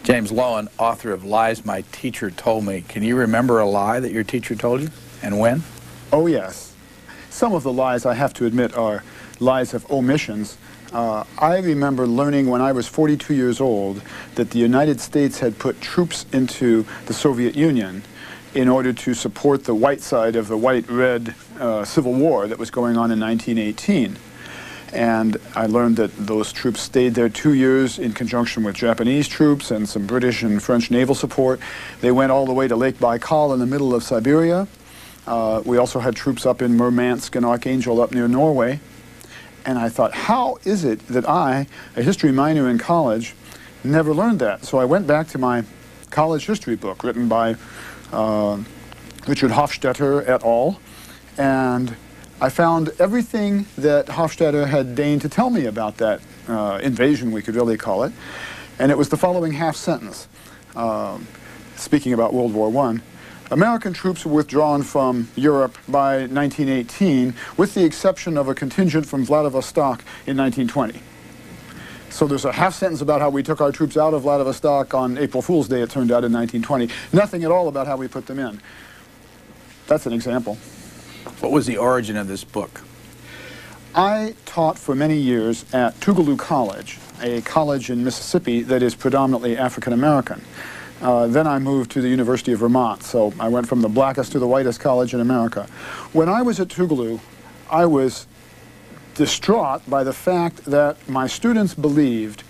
James Lowen, author of Lies My Teacher Told Me. Can you remember a lie that your teacher told you, and when? Oh, yes. Some of the lies, I have to admit, are lies of omissions. I remember learning when I was 42 years old that the United States had put troops into the Soviet Union in order to support the white side of the white-red Civil War that was going on in 1918. And I learned that those troops stayed there 2 years in conjunction with Japanese troops and some British and French naval support. They went all the way to Lake Baikal in the middle of Siberia. We also had troops up in Murmansk and Archangel up near Norway. And I thought, how is it that I, a history minor in college, never learned that? So I went back to my college history book written by Richard Hofstetter et al. And I found everything that Hofstetter had deigned to tell me about that invasion, we could really call it. And it was the following half sentence, speaking about World War I. American troops were withdrawn from Europe by 1918, with the exception of a contingent from Vladivostok in 1920. So there's a half sentence about how we took our troops out of Vladivostok on April Fool's Day, it turned out, in 1920. Nothing at all about how we put them in. That's an example. What was the origin of this book? I taught for many years at Tougaloo College, a college in Mississippi that is predominantly African American. Then I moved to the University of Vermont, so I went from the blackest to the whitest college in America. When I was at Tougaloo, I was distraught by the fact that my students believed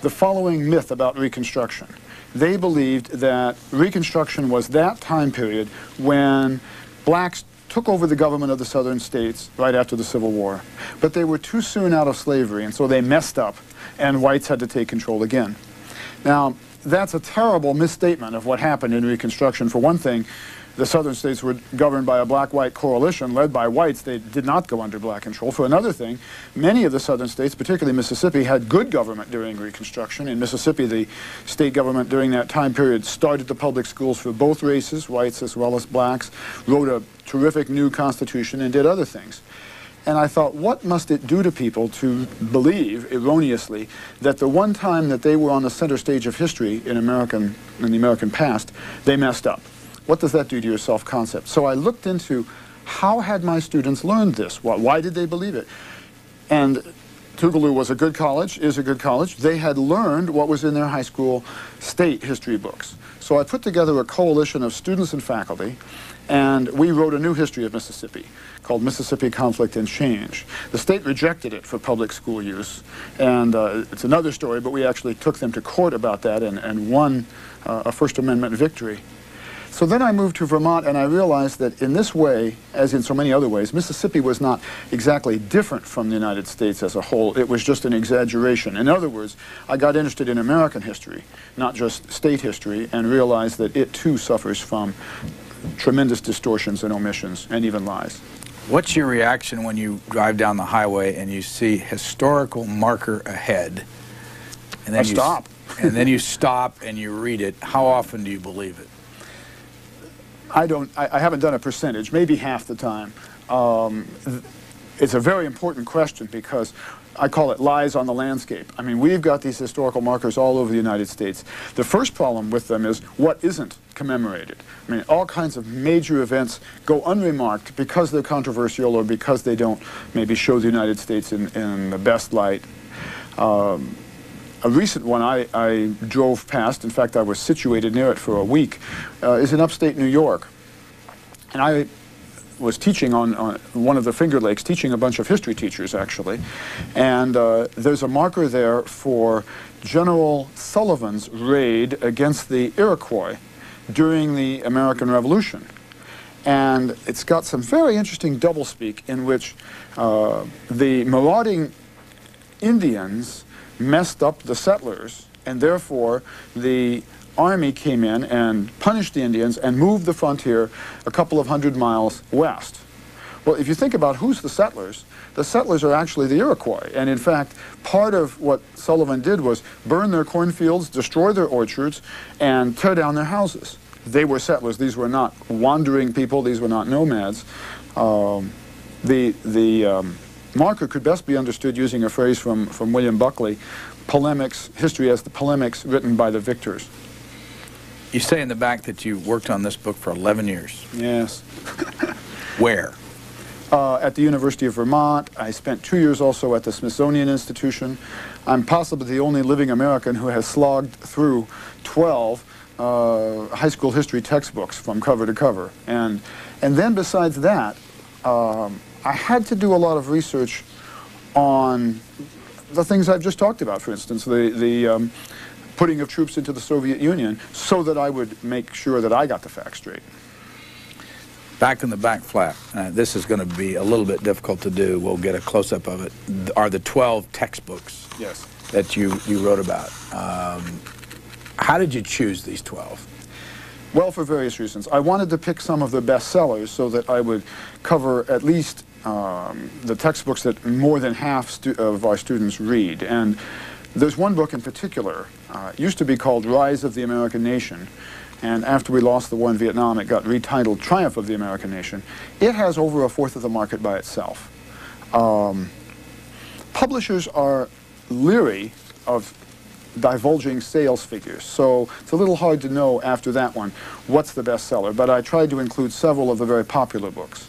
the following myth about Reconstruction. They believed that Reconstruction was that time period when blacks took over the government of the southern states right after the Civil War. But they were too soon out of slavery, and so they messed up, and whites had to take control again. Now, that's a terrible misstatement of what happened in Reconstruction. For one thing, the southern states were governed by a black-white coalition led by whites. They did not go under black control. For another thing, many of the southern states, particularly Mississippi, had good government during Reconstruction. In Mississippi, the state government during that time period started the public schools for both races, whites as well as blacks, wrote a terrific new constitution, and did other things. And I thought, what must it do to people to believe, erroneously, that the one time that they were on the center stage of history in the American past, they messed up? What does that do to your self-concept? So I looked into how had my students learned this? Why did they believe it? And Tougaloo was a good college, is a good college. They had learned what was in their high school state history books. So I put together a coalition of students and faculty, and we wrote a new history of Mississippi called Mississippi Conflict and Change. The state rejected it for public school use, and it's another story, but we actually took them to court about that and won a First Amendment victory. So then I moved to Vermont, and I realized that in this way, as in so many other ways, Mississippi was not exactly different from the United States as a whole. It was just an exaggeration. In other words, I got interested in American history, not just state history, and realized that it too suffers from tremendous distortions and omissions and even lies. What's your reaction when you drive down the highway and you see historical marker ahead? And then I stop. And then you stop and you read it. How often do you believe it? I haven't done a percentage, maybe half the time. It's a very important question because I call it lies on the landscape. I mean, we've got these historical markers all over the United States. The first problem with them is what isn't commemorated. I mean, all kinds of major events go unremarked because they're controversial or because they don't maybe show the United States in the best light. A recent one I drove past, in fact I was situated near it for a week, is in upstate New York. And I was teaching on one of the Finger Lakes, teaching a bunch of history teachers actually, and there's a marker there for General Sullivan's raid against the Iroquois during the American Revolution. And it's got some very interesting doublespeak in which the marauding Indians messed up the settlers, and therefore the army came in and punished the Indians and moved the frontier a couple of 100 miles west. Well, if you think about who's the settlers are actually the Iroquois. And in fact, part of what Sullivan did was burn their cornfields, destroy their orchards, and tear down their houses. They were settlers. These were not wandering people. These were not nomads. The marker could best be understood using a phrase from William Buckley, polemics, history as the polemics written by the victors. You say in the back that you worked on this book for 11 years. Yes. Where? At the University of Vermont. I spent 2 years also at the Smithsonian Institution. I'm possibly the only living American who has slogged through 12 high school history textbooks from cover to cover. And then besides that, I had to do a lot of research on the things I've just talked about, for instance, the putting of troops into the Soviet Union, so that I would make sure that I got the facts straight. Back in the back flap, this is going to be a little bit difficult to do. We'll get a close-up of it. Are the 12 textbooks Yes. that you wrote about? How did you choose these 12? Well, for various reasons. I wanted to pick some of the bestsellers so that I would cover at least the textbooks that more than half of our students read. And there's one book in particular. It used to be called Rise of the American Nation. And after we lost the war in Vietnam, it got retitled Triumph of the American Nation. It has over a fourth of the market by itself. Publishers are leery of divulging sales figures, so it's a little hard to know after that one what's the bestseller, but I tried to include several of the very popular books.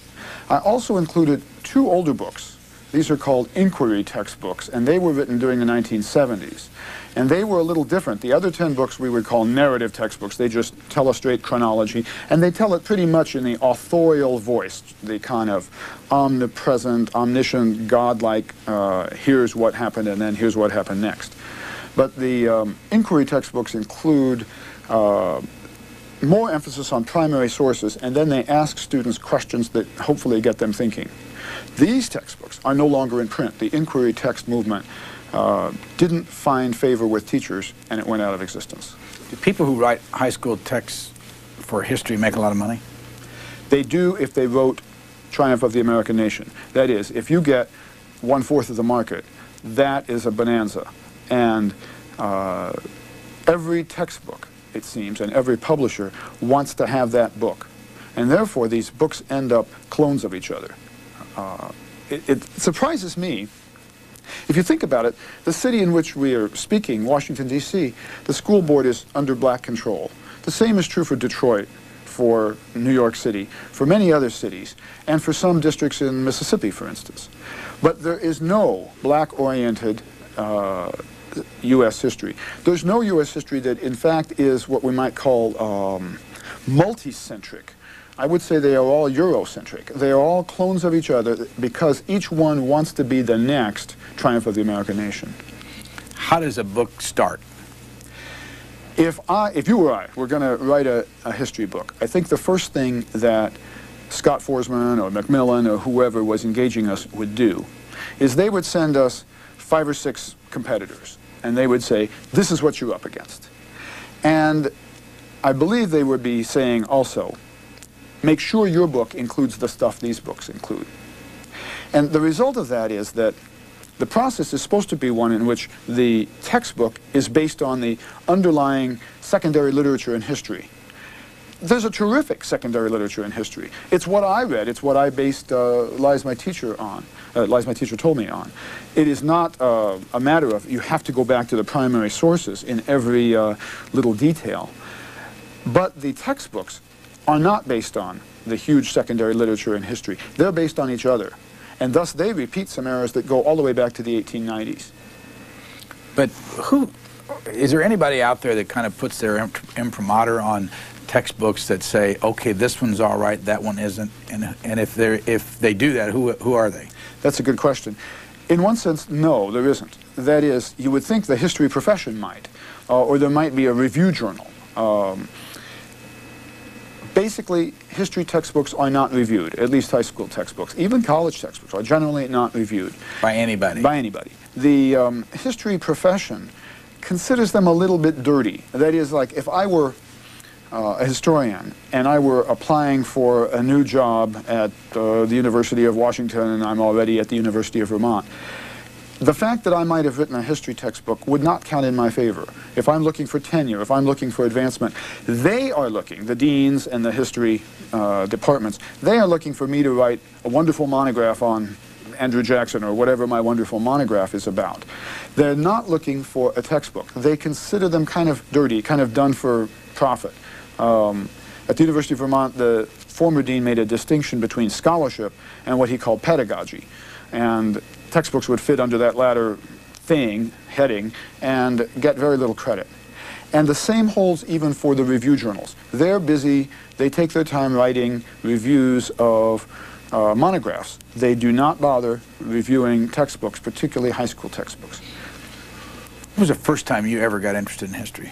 I also included 2 older books. These are called inquiry textbooks, and they were written during the 1970s. And they were a little different. The other 10 books we would call narrative textbooks. They just tell a straight chronology, and they tell it pretty much in the authorial voice, the kind of omnipresent, omniscient, godlike, here's what happened and then here's what happened next. But the inquiry textbooks include more emphasis on primary sources, and then they ask students questions that hopefully get them thinking. These textbooks are no longer in print. The inquiry text movement didn't find favor with teachers, and it went out of existence. Do people who write high school texts for history make a lot of money? They do if they wrote Triumph of the American Nation. That is, if you get 1/4 of the market, that is a bonanza. And every textbook, it seems, and every publisher wants to have that book. And therefore, these books end up clones of each other. It surprises me. If you think about it, the city in which we are speaking, Washington, D.C., the school board is under black control. The same is true for Detroit, for New York City, for many other cities, and for some districts in Mississippi, for instance. But there is no black-oriented U.S. history. There's no U.S. history that, in fact, is what we might call multi-centric. I would say they are all Eurocentric. They are all clones of each other because each one wants to be the next Triumph of the American Nation. How does a book start? If you or I were going to write a history book, I think the first thing that Scott Forsman or Macmillan or whoever was engaging us would do is they would send us 5 or 6 competitors, and they would say, this is what you're up against. And I believe they would be saying also, make sure your book includes the stuff these books include. And the result of that is that the process is supposed to be one in which the textbook is based on the underlying secondary literature in history. There's a terrific secondary literature in history. It's what I read. It's what I based Lies My Teacher on. Lies My Teacher Told Me on. It is not a matter of you have to go back to the primary sources in every little detail. But the textbooks are not based on the huge secondary literature in history. They're based on each other. And thus they repeat some errors that go all the way back to the 1890s. But is there anybody out there that kind of puts their imprimatur on textbooks that say, okay, this one's all right, that one isn't? And if they do that, who are they? That's a good question. In one sense, no, there isn't. That is, you would think the history profession might, or there might be a review journal. Basically, history textbooks are not reviewed, at least high school textbooks. Even college textbooks are generally not reviewed. By anybody? By anybody. The history profession considers them a little bit dirty. That is, like, if I were a historian and I were applying for a new job at the University of Washington and I'm already at the University of Vermont, the fact that I might have written a history textbook would not count in my favor. If I'm looking for tenure, if I'm looking for advancement, they are looking, the deans and the history departments, they are looking for me to write a wonderful monograph on Andrew Jackson or whatever my wonderful monograph is about. They're not looking for a textbook. They consider them kind of dirty, kind of done for profit. At the University of Vermont, the former dean made a distinction between scholarship and what he called pedagogy. And textbooks would fit under that latter heading, and get very little credit. And the same holds even for the review journals. They're busy, they take their time writing reviews of monographs. They do not bother reviewing textbooks, particularly high school textbooks. When was the first time you ever got interested in history?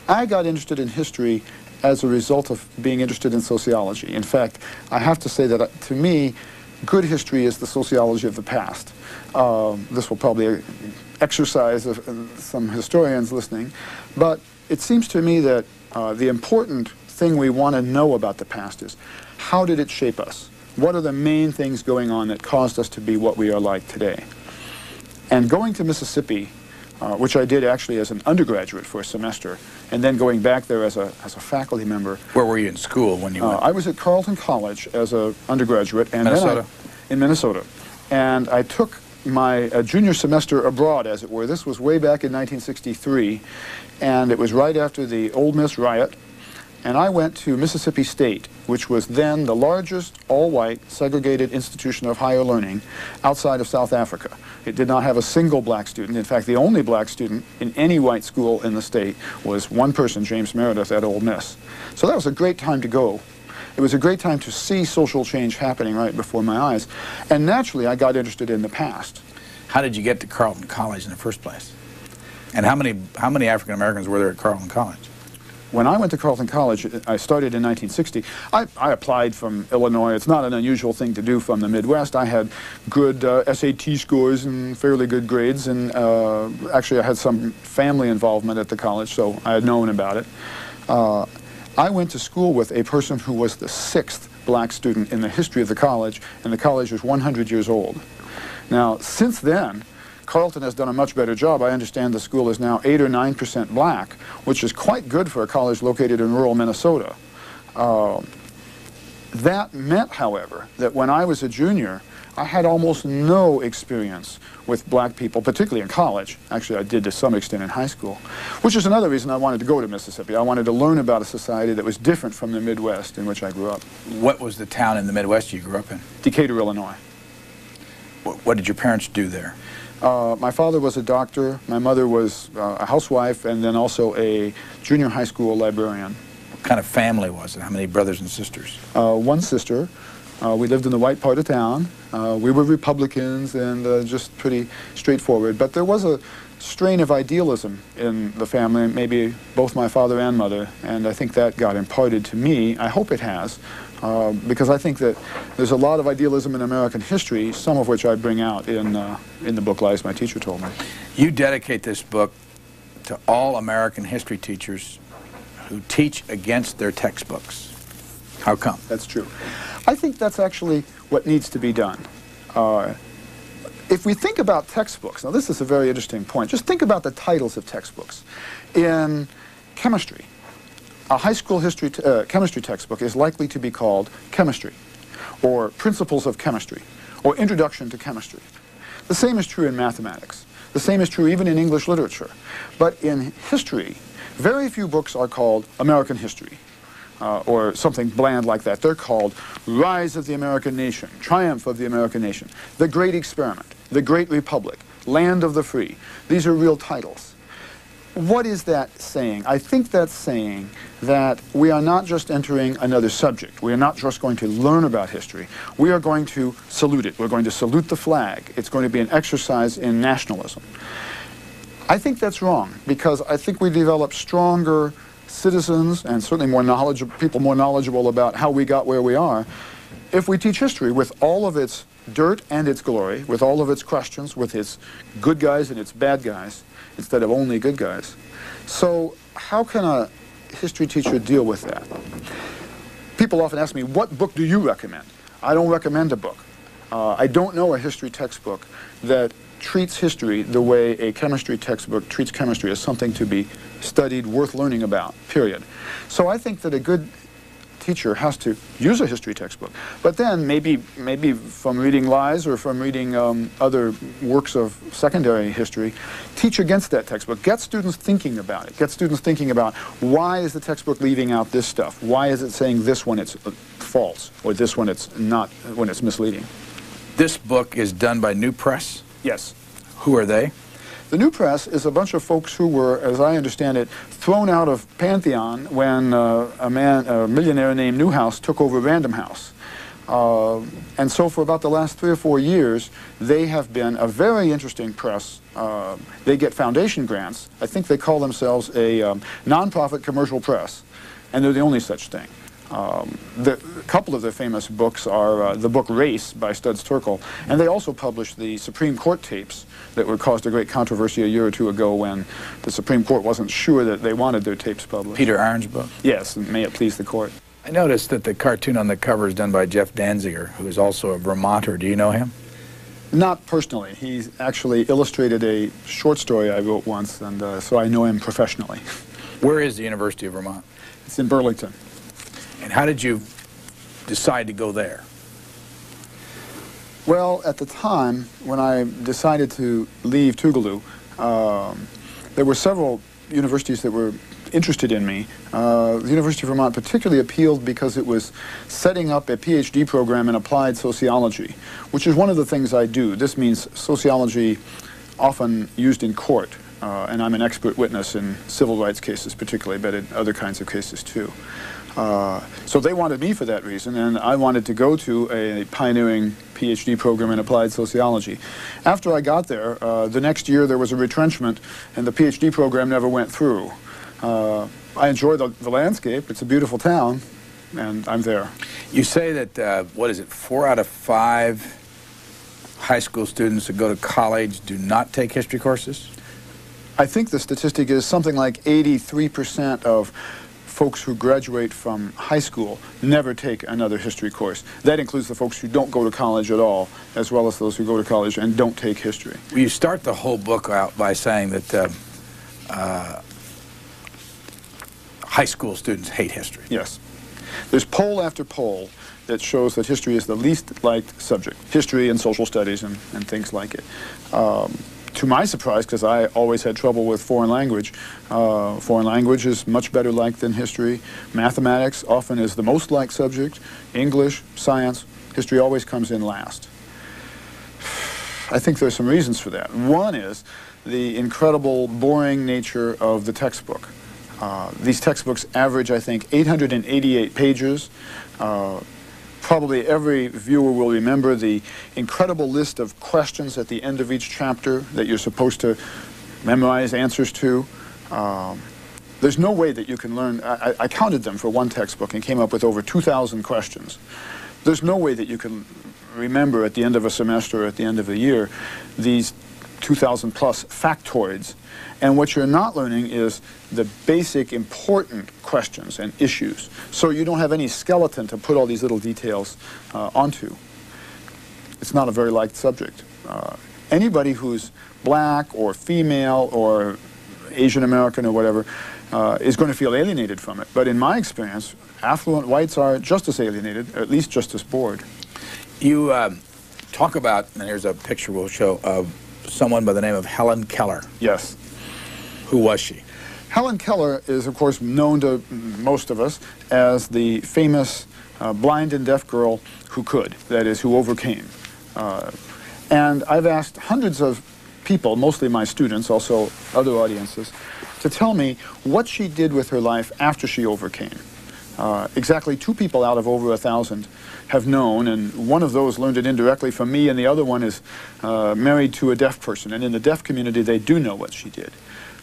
I got interested in history as a result of being interested in sociology. In fact, I have to say that to me, good history is the sociology of the past. This will probably exercise some historians listening, but it seems to me that the important thing we want to know about the past is, how did it shape us? What are the main things going on that caused us to be what we are like today? And going to Mississippi, which I did actually as an undergraduate for a semester, and then going back there as a faculty member. Where were you in school when you went? I was at Carleton College as an undergraduate. And Minnesota? In Minnesota. And I took my junior semester abroad, as it were. This was way back in 1963, and it was right after the Ole Miss riot. And I went to Mississippi State, which was then the largest all-white segregated institution of higher learning outside of South Africa. It did not have a single black student. In fact, the only black student in any white school in the state was one person, James Meredith, at Ole Miss. So that was a great time to go. It was a great time to see social change happening right before my eyes. And naturally, I got interested in the past. How did you get to Carleton College in the first place? And how many African Americans were there at Carleton College? When I went to Carleton College, I started in 1960. I applied from Illinois. It's not an unusual thing to do from the Midwest. I had good SAT scores and fairly good grades, and actually I had some family involvement at the college, so I had known about it. I went to school with a person who was the 6th black student in the history of the college, and the college was 100 years old. Now, since then, Carleton has done a much better job. I understand the school is now 8 or 9% black, which is quite good for a college located in rural Minnesota. That meant, however, that when I was a junior, I had almost no experience with black people, particularly in college. Actually, I did to some extent in high school, which is another reason I wanted to go to Mississippi. I wanted to learn about a society that was different from the Midwest in which I grew up. What was the town in the Midwest you grew up in? Decatur, Illinois. What did your parents do there? My father was a doctor, my mother was a housewife, and then also a junior high school librarian. What kind of family was it? How many brothers and sisters? One sister. We lived in the white part of town. We were Republicans and just pretty straightforward. But there was a strain of idealism in the family, maybe both my father and mother, and I think that got imparted to me. I hope it has, because I think that there's a lot of idealism in American history, some of which I bring out in the book Lies My Teacher Told Me. You dedicate this book to all American history teachers who teach against their textbooks. How come? That's true. I think that's actually what needs to be done. If we think about textbooks, now this is a very interesting point, just think about the titles of textbooks. In chemistry, a high school history chemistry textbook is likely to be called Chemistry, or Principles of Chemistry, or Introduction to Chemistry. The same is true in mathematics. The same is true even in English literature. But in history, very few books are called American History, or something bland like that. They're called Rise of the American Nation, Triumph of the American Nation, The Great Experiment, The Great Republic, Land of the Free. These are real titles. What is that saying? I think that's saying that we are not just entering another subject. We are not just going to learn about history. We are going to salute it. We're going to salute the flag. It's going to be an exercise in nationalism. I think that's wrong, because I think we develop stronger citizens and certainly more knowledgeable people, more knowledgeable about how we got where we are, if we teach history with all of its dirt and its glory, with all of its questions, with its good guys and its bad guys, instead of only good guys. So how can a history teacher deal with that? People often ask me, what book do you recommend? I don't recommend a book. I don't know a history textbook that treats history the way a chemistry textbook treats chemistry, as something to be studied, worth learning about, period. So I think that a good teacher has to use a history textbook. But then maybe from reading Lies or from reading other works of secondary history, teach against that textbook. Get students thinking about it. Get students thinking about, why is the textbook leaving out this stuff? Why is it saying this when it's false, or this when it's not, when it's misleading? This book is done by New Press? Yes. Who are they? The New Press is a bunch of folks who were, as I understand it, thrown out of Pantheon when a millionaire named Newhouse took over Random House. And so for about the last 3 or 4 years, they have been a very interesting press. They get foundation grants. I think they call themselves a nonprofit commercial press, and they're the only such thing. A couple of their famous books are the book Race by Studs Terkel, and they also published the Supreme Court tapes that were caused a great controversy a year or two ago when the Supreme Court wasn't sure that they wanted their tapes published. Peter Iron's book? Yes, and may it please the court. I noticed that the cartoon on the cover is done by Jeff Danziger, who is also a Vermonter. Do you know him? Not personally. He's actually illustrated a short story I wrote once, and so I know him professionally. Where is the University of Vermont? It's in Burlington. And how did you decide to go there? Well, at the time, when I decided to leave Tougaloo, there were several universities that were interested in me. The University of Vermont particularly appealed because it was setting up a PhD program in applied sociology, which is one of the things I do. This means sociology often used in court, and I'm an expert witness in civil rights cases particularly, but in other kinds of cases too. So they wanted me for that reason, and I wanted to go to a pioneering PhD program in applied sociology. After I got there, the next year there was a retrenchment, and the PhD program never went through. I enjoy the landscape. It's a beautiful town, and I'm there. You say that, what is it, 4 out of 5 high school students that go to college do not take history courses? I think the statistic is something like 83% of folks who graduate from high school never take another history course. That includes the folks who don't go to college at all, as well as those who go to college and don't take history. Well, you start the whole book out by saying that high school students hate history. Yes. There's poll after poll that shows that history is the least liked subject. History and social studies and things like it. To my surprise, because I always had trouble with foreign language is much better liked than history. Mathematics often is the most liked subject. English, science, history always comes in last. I think there's some reasons for that. One is the incredible boring nature of the textbook. These textbooks average, I think, 888 pages. Probably every viewer will remember the incredible list of questions at the end of each chapter that you're supposed to memorize answers to. There's no way that you can learn. I counted them for one textbook and came up with over 2,000 questions. There's no way that you can remember at the end of a semester or at the end of a year these 2,000 plus factoids. And what you're not learning is the basic important questions and issues. So you don't have any skeleton to put all these little details onto. It's not a very liked subject. Anybody who's black or female or Asian American or whatever is going to feel alienated from it. But in my experience, affluent whites are just as alienated, or at least just as bored. You talk about, and here's a picture we'll show, of someone by the name of Helen Keller. Yes. Who was she? Helen Keller is, of course, known to most of us as the famous blind and deaf girl who could, that is, who overcame. And I've asked hundreds of people, mostly my students, also other audiences, to tell me what she did with her life after she overcame. Exactly 2 people out of over 1,000 have known, and one of those learned it indirectly from me, and the other one is married to a deaf person. And in the deaf community, they do know what she did.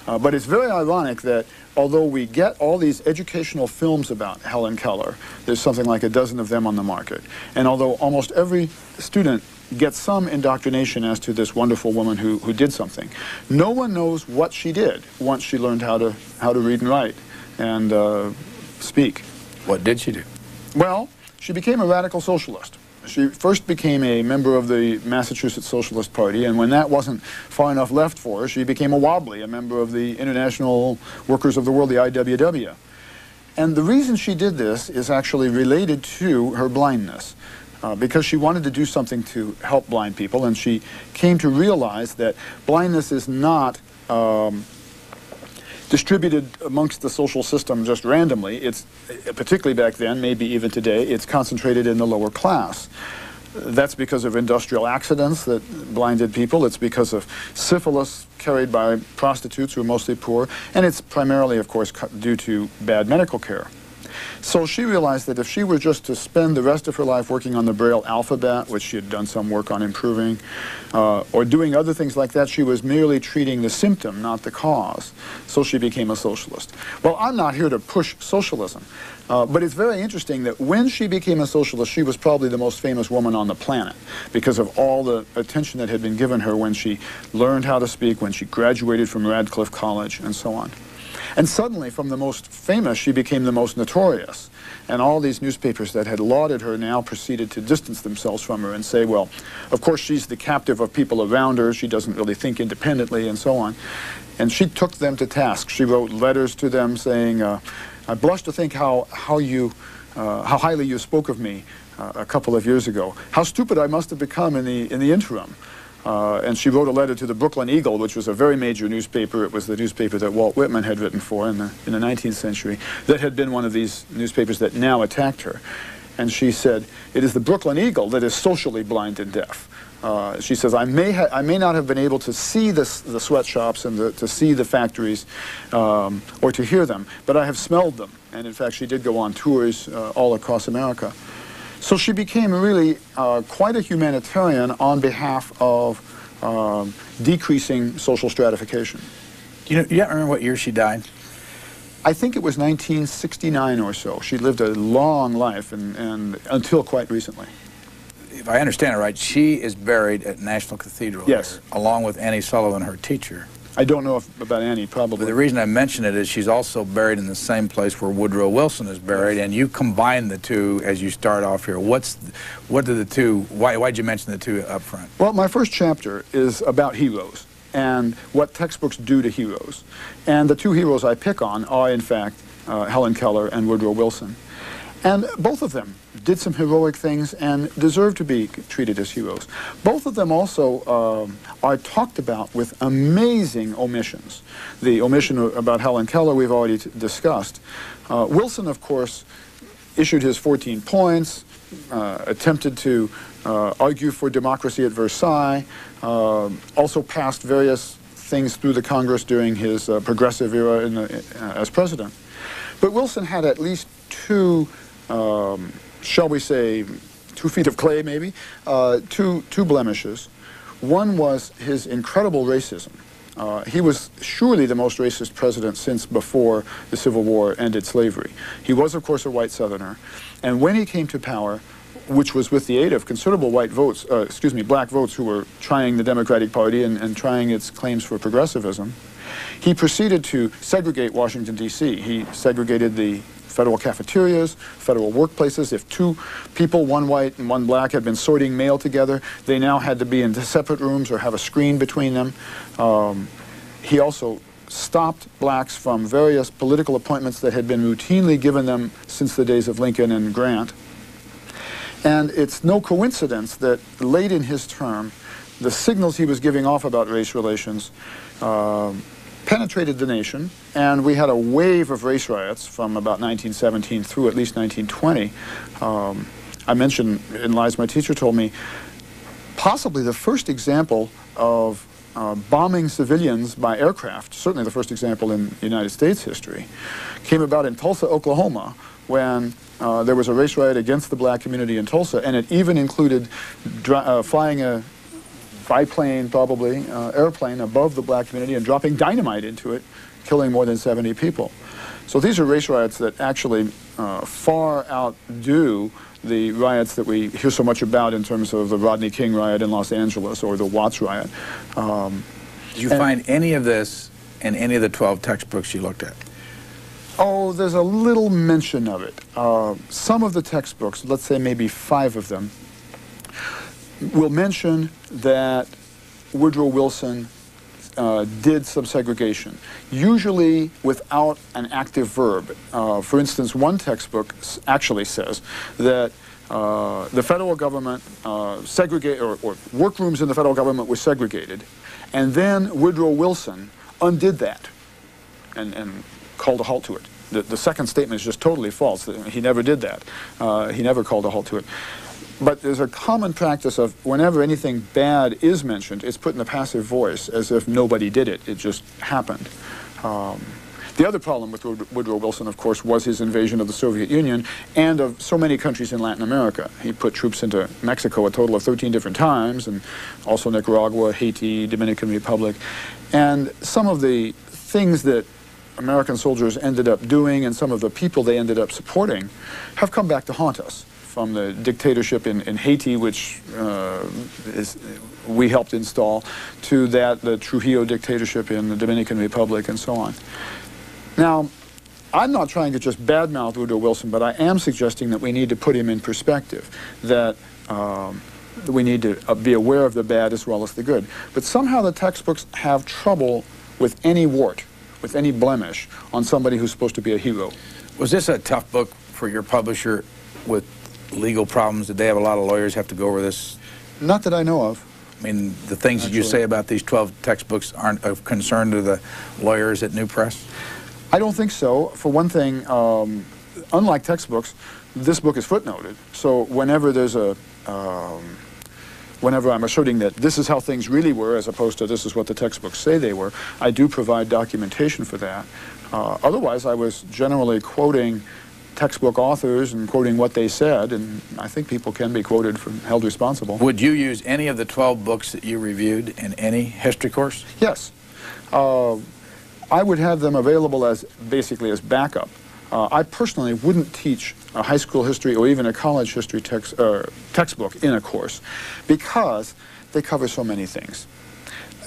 But it's very ironic that although we get all these educational films about Helen Keller, there's something like a dozen of them on the market, and although almost every student gets some indoctrination as to this wonderful woman who did something, no one knows what she did once she learned how to read and write and speak. What did she do? Well, she became a radical socialist. She first became a member of the Massachusetts Socialist Party, and when that wasn't far enough left for her, she became a Wobbly, a member of the International Workers of the World, the IWW. And the reason she did this is actually related to her blindness. Because she wanted to do something to help blind people, and she came to realize that blindness is not distributed amongst the social system just randomly. It's, particularly back then, maybe even today, it's concentrated in the lower class. That's because of industrial accidents that blinded people. It's because of syphilis carried by prostitutes who are mostly poor. And it's primarily, of course, due to bad medical care. So she realized that if she were just to spend the rest of her life working on the Braille alphabet, which she had done some work on improving, or doing other things like that, she was merely treating the symptom, not the cause. So she became a socialist. Well, I'm not here to push socialism, but it's very interesting that when she became a socialist, she was probably the most famous woman on the planet because of all the attention that had been given her when she learned how to speak, when she graduated from Radcliffe College, and so on. And suddenly, from the most famous, she became the most notorious. And all these newspapers that had lauded her now proceeded to distance themselves from her and say, well, of course she's the captive of people around her, she doesn't really think independently, and so on. And she took them to task. She wrote letters to them saying, I blush to think how highly you spoke of me a couple of years ago. How stupid I must have become in the interim. And she wrote a letter to the Brooklyn Eagle, which was a very major newspaper. It was the newspaper that Walt Whitman had written for in the 19th century, that had been one of these newspapers that now attacked her. And she said, it is the Brooklyn Eagle that is socially blind and deaf. She says, I may not have been able to see the sweatshops and to see the factories or to hear them, but I have smelled them. And in fact, she did go on tours all across America. So she became really quite a humanitarian on behalf of decreasing social stratification. Do you remember what year she died? I think it was 1969 or so. She lived a long life and until quite recently. If I understand it right, she is buried at National Cathedral. Yes. Here, along with Annie Sullivan, her teacher. I don't know about Annie, probably. But the reason I mention it is she's also buried in the same place where Woodrow Wilson is buried, and you combine the two as you start off here. What do the two, why'd you mention the two up front? Well, my first chapter is about heroes and what textbooks do to heroes. And the two heroes I pick on are, in fact, Helen Keller and Woodrow Wilson. And both of them did some heroic things and deserve to be treated as heroes. Both of them also are talked about with amazing omissions. The omission about Helen Keller we've already discussed. Wilson, of course, issued his 14 points, attempted to argue for democracy at Versailles, also passed various things through the Congress during his progressive era as president. But Wilson had at least two shall we say, 2 feet of clay maybe, two blemishes. One was his incredible racism. He was surely the most racist president since before the Civil War ended slavery. He was, of course, a white Southerner. And when he came to power, which was with the aid of considerable white votes, black votes who were trying the Democratic Party and trying its claims for progressivism, he proceeded to segregate Washington, D.C. He segregated the federal cafeterias, federal workplaces. If two people, one white and one black, had been sorting mail together, they now had to be in separate rooms or have a screen between them. He also stopped blacks from various political appointments that had been routinely given them since the days of Lincoln and Grant. And it's no coincidence that late in his term, the signals he was giving off about race relations penetrated the nation, and we had a wave of race riots from about 1917 through at least 1920. I mentioned in Lies My Teacher Told Me, possibly the first example of bombing civilians by aircraft, certainly the first example in United States history, came about in Tulsa, Oklahoma, when there was a race riot against the black community in Tulsa, and it even included flying a biplane, probably, airplane above the black community and dropping dynamite into it, killing more than 70 people. So these are race riots that actually far outdo the riots that we hear so much about in terms of the Rodney King riot in Los Angeles or the Watts riot. Did you find any of this in any of the 12 textbooks you looked at? Oh, there's a little mention of it. Some of the textbooks, let's say maybe 5 of them, will mention that Woodrow Wilson did some segregation, usually without an active verb. For instance, one textbook actually says that the federal government segregated, or workrooms in the federal government were segregated, and then Woodrow Wilson undid that and called a halt to it. The second statement is just totally false. He never did that. He never called a halt to it. But there's a common practice of whenever anything bad is mentioned, it's put in the passive voice as if nobody did it. It just happened. The other problem with Woodrow Wilson, of course, was his invasion of the Soviet Union and of so many countries in Latin America. He put troops into Mexico a total of 13 different times, and also Nicaragua, Haiti, Dominican Republic. And some of the things that American soldiers ended up doing and some of the people they ended up supporting have come back to haunt us. From the dictatorship in Haiti, which we helped install, to the Trujillo dictatorship in the Dominican Republic, and so on. Now, I'm not trying to just badmouth Woodrow Wilson, but I am suggesting that we need to put him in perspective, that we need to be aware of the bad as well as the good. But somehow the textbooks have trouble with any wart, with any blemish on somebody who's supposed to be a hero. Was this a tough book for your publisher with legal problems? Did they have a lot of lawyers have to go over this? Not that I know of. I mean, the things that you say about these 12 textbooks aren't of concern to the lawyers at New Press? I don't think so. For one thing, unlike textbooks, this book is footnoted. So whenever there's whenever I'm asserting that this is how things really were as opposed to this is what the textbooks say they were, I do provide documentation for that. Otherwise, I was generally quoting textbook authors and quoting what they said, and I think people can be quoted from held responsible. Would you use any of the 12 books that you reviewed in any history course? Yes. I would have them available as basically as backup. I personally wouldn't teach a high school history or even a college history textbook in a course because they cover so many things.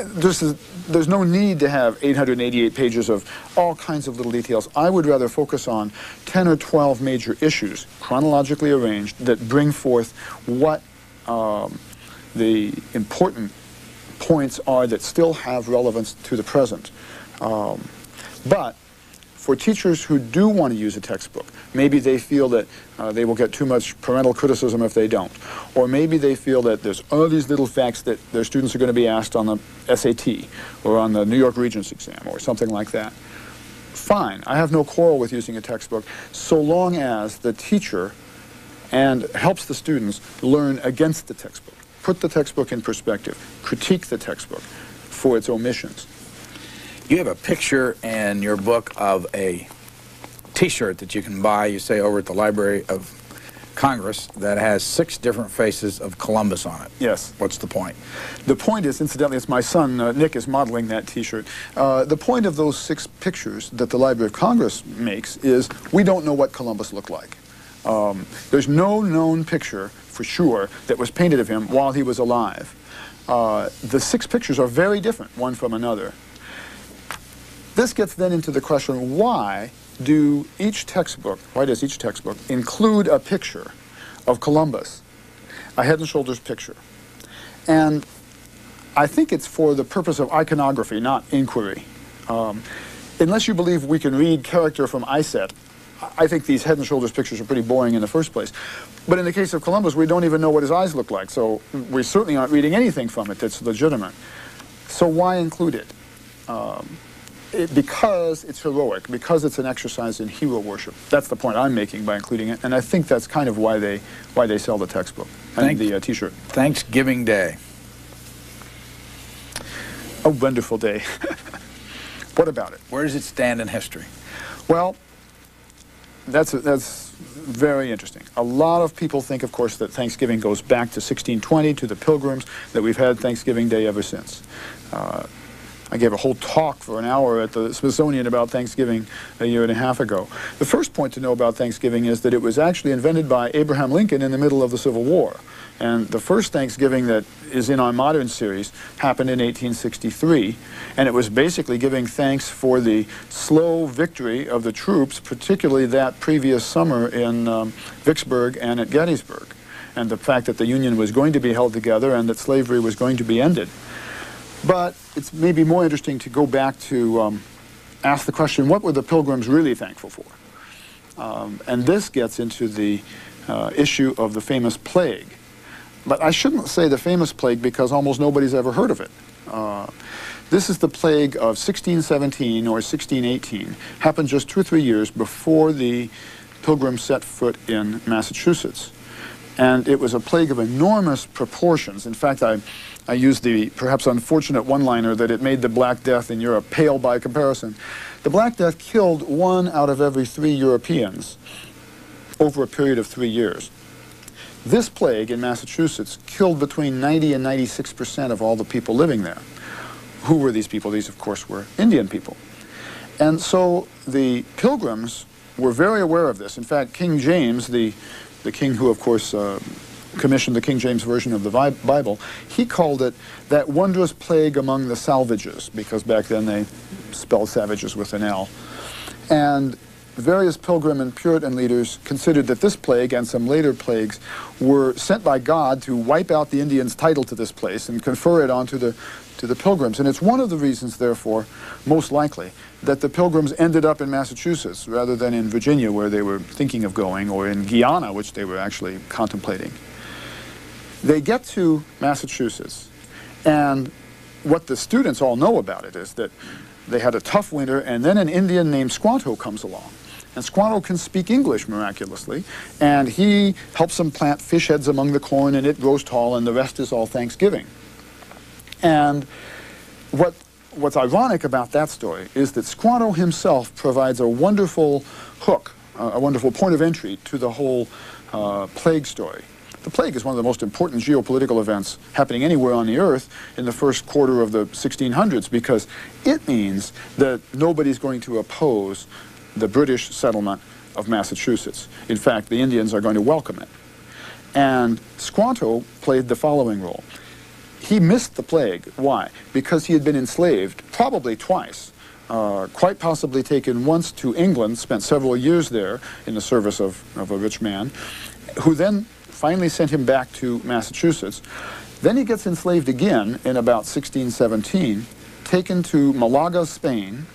There's no need to have 888 pages of all kinds of little details. I would rather focus on 10 or 12 major issues, chronologically arranged, that bring forth what the important points are that still have relevance to the present. But for teachers who do want to use a textbook, maybe they feel that they will get too much parental criticism if they don't. Or maybe they feel that there's all these little facts that their students are going to be asked on the SAT or on the New York Regents exam or something like that. Fine, I have no quarrel with using a textbook so long as the teacher and helps the students learn against the textbook. Put the textbook in perspective. Critique the textbook for its omissions. You have a picture in your book of a T-shirt that you can buy, you say, over at the Library of Congress that has 6 different faces of Columbus on it. Yes. What's the point? The point is, incidentally, it's my son, Nick, is modeling that T-shirt. The point of those 6 pictures that the Library of Congress makes is we don't know what Columbus looked like. There's no known picture, for sure, that was painted of him while he was alive. The 6 pictures are very different, one from another. This gets then into the question, why does each textbook include a picture of Columbus, a head and shoulders picture? And I think it's for the purpose of iconography, not inquiry. Unless you believe we can read character from EyeSet, I think these head and shoulders pictures are pretty boring in the first place. But in the case of Columbus, we don't even know what his eyes look like, so we certainly aren't reading anything from it that's legitimate. So why include it? Because it's heroic, because it's an exercise in hero worship. That's the point I'm making by including it, and I think that's kind of why they sell the textbook and the T-shirt. Thanksgiving Day. A wonderful day. What about it? Where does it stand in history? Well, that's very interesting. A lot of people think, of course, that Thanksgiving goes back to 1620, to the Pilgrims, that we've had Thanksgiving Day ever since. I gave a whole talk for an hour at the Smithsonian about Thanksgiving a year and a half ago. The first point to know about Thanksgiving is that it was actually invented by Abraham Lincoln in the middle of the Civil War. And the first Thanksgiving that is in our modern series happened in 1863. And it was basically giving thanks for the slow victory of the troops, particularly that previous summer in Vicksburg and at Gettysburg. And the fact that the Union was going to be held together and that slavery was going to be ended. But it's maybe more interesting to go back to ask the question, what were the Pilgrims really thankful for? And this gets into the issue of the famous plague. But I shouldn't say the famous plague because almost nobody's ever heard of it. This is the plague of 1617 or 1618. Happened just 2 or 3 years before the Pilgrims set foot in Massachusetts. And it was a plague of enormous proportions. In fact, I used the perhaps unfortunate one-liner that it made the Black Death in Europe pale by comparison. The Black Death killed 1 out of every 3 Europeans over a period of 3 years. This plague in Massachusetts killed between 90 and 96% of all the people living there. Who were these people? These, of course, were Indian people. And so the Pilgrims were very aware of this. In fact, King James, the king who, of course, commissioned the King James Version of the Bible, he called it that wondrous plague among the salvages, because back then they spelled savages with an L. And various Pilgrim and Puritan leaders considered that this plague and some later plagues were sent by God to wipe out the Indians' title to this place and confer it onto the Pilgrims. And it's one of the reasons, therefore, most likely, that the Pilgrims ended up in Massachusetts rather than in Virginia, where they were thinking of going, or in Guyana, which they were actually contemplating. They get to Massachusetts, and what the students all know about it is that they had a tough winter, and then an Indian named Squanto comes along. And Squanto can speak English miraculously, and he helps them plant fish heads among the corn, and it grows tall, and the rest is all Thanksgiving. And what's ironic about that story is that Squanto himself provides a wonderful hook, a wonderful point of entry to the whole plague story. The plague is one of the most important geopolitical events happening anywhere on the earth in the first quarter of the 1600s, because it means that nobody's going to oppose the British settlement of Massachusetts. In fact, the Indians are going to welcome it. And Squanto played the following role. He missed the plague. Why? Because he had been enslaved, probably twice, quite possibly taken once to England, spent several years there in the service of a rich man, who then finally sent him back to Massachusetts. Then he gets enslaved again in about 1617, taken to Malaga, Spain,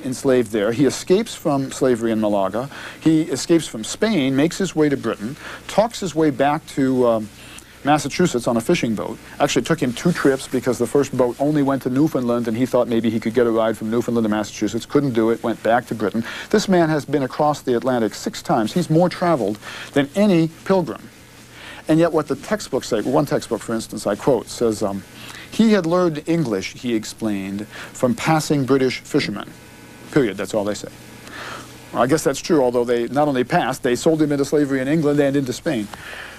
enslaved there. He escapes from slavery in Malaga. He escapes from Spain, makes his way to Britain, talks his way back to Massachusetts on a fishing boat. Actually, it took him 2 trips because the first boat only went to Newfoundland, and he thought maybe he could get a ride from Newfoundland to Massachusetts. Couldn't do it, went back to Britain. This man has been across the Atlantic 6 times. He's more traveled than any pilgrim. And yet what the textbooks say, one textbook, for instance, I quote, says, he had learned English, he explained, from passing British fishermen. Period. That's all they say. Well, I guess that's true, although they not only passed, they sold him into slavery in England and into Spain.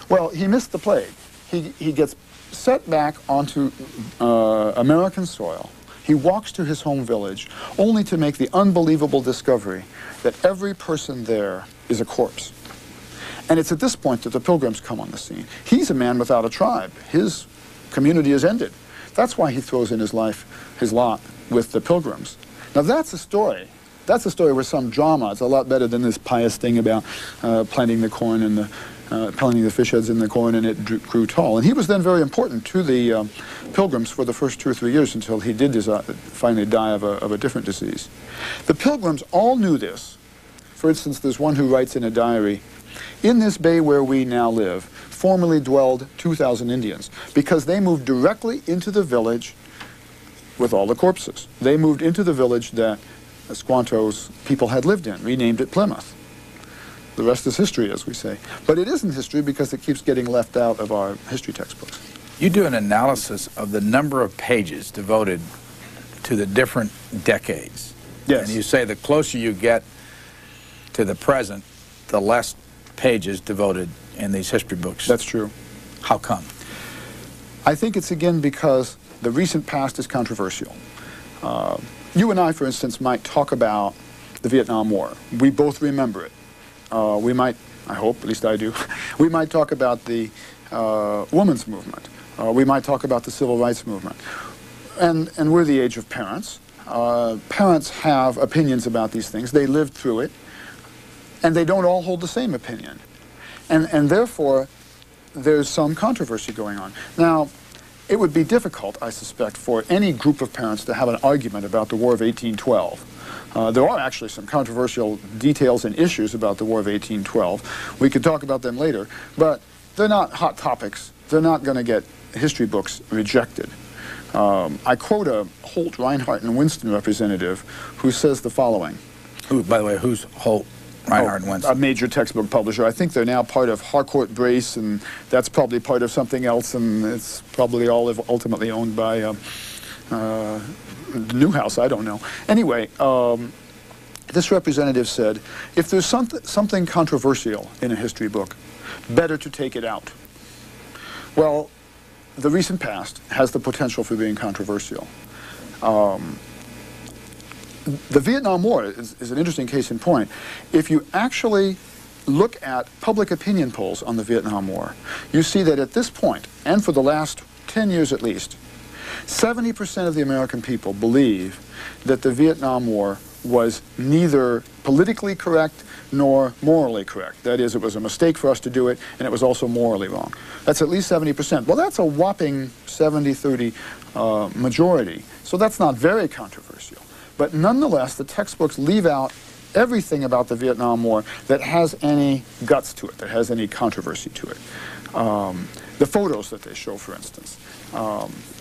Well, he missed the plague. He gets set back onto American soil. He walks to his home village, only to make the unbelievable discovery that every person there is a corpse. And it's at this point that the Pilgrims come on the scene. He's a man without a tribe. His community is ended. That's why he throws in his lot with the Pilgrims. Now that's a story. That's a story with some drama. It's a lot better than this pious thing about planting the corn and planting the fish heads in the corn, and it grew tall. And he was then very important to the Pilgrims for the first 2 or 3 years until he did finally die of a different disease. The Pilgrims all knew this. For instance, there's one who writes in a diary, "In this bay where we now live, formerly dwelled 2,000 Indians, because they moved directly into the village with all the corpses. They moved into the village that Squanto's people had lived in, renamed it Plymouth. The rest is history, as we say. But it isn't history because it keeps getting left out of our history textbooks." You do an analysis of the number of pages devoted to the different decades. Yes. And you say the closer you get to the present, the less pages devoted in these history books. That's true. How come? I think it's again because the recent past is controversial. You and I, for instance, might talk about the Vietnam War. We both remember it. We might, I hope, at least I do, we might talk about the women's movement. We might talk about the civil rights movement. And we're the age of parents. Parents have opinions about these things. They lived through it. And they don't all hold the same opinion. And therefore, there's some controversy going on. Now, it would be difficult, I suspect, for any group of parents to have an argument about the War of 1812. There are actually some controversial details and issues about the War of 1812. We could talk about them later, but they're not hot topics. They're not going to get history books rejected. I quote a Holt, Reinhardt, and Winston representative who says the following. Who, by the way, who's Holt, Reinhardt, and Winston? A major textbook publisher. I think they're now part of Harcourt Brace, and that's probably part of something else, and it's probably all ultimately owned by Newhouse, I don't know. Anyway, this representative said, if there's something controversial in a history book, better to take it out. Well, the recent past has the potential for being controversial. The Vietnam War is an interesting case in point. If you actually look at public opinion polls on the Vietnam War, you see that at this point, and for the last 10 years at least, 70% of the American people believe that the Vietnam War was neither politically correct nor morally correct. That is, it was a mistake for us to do it, and it was also morally wrong. That's at least 70%. Well, that's a whopping 70-30 majority, so that's not very controversial. But nonetheless, the textbooks leave out everything about the Vietnam War that has any guts to it, that has any controversy to it. The photos that they show, for instance.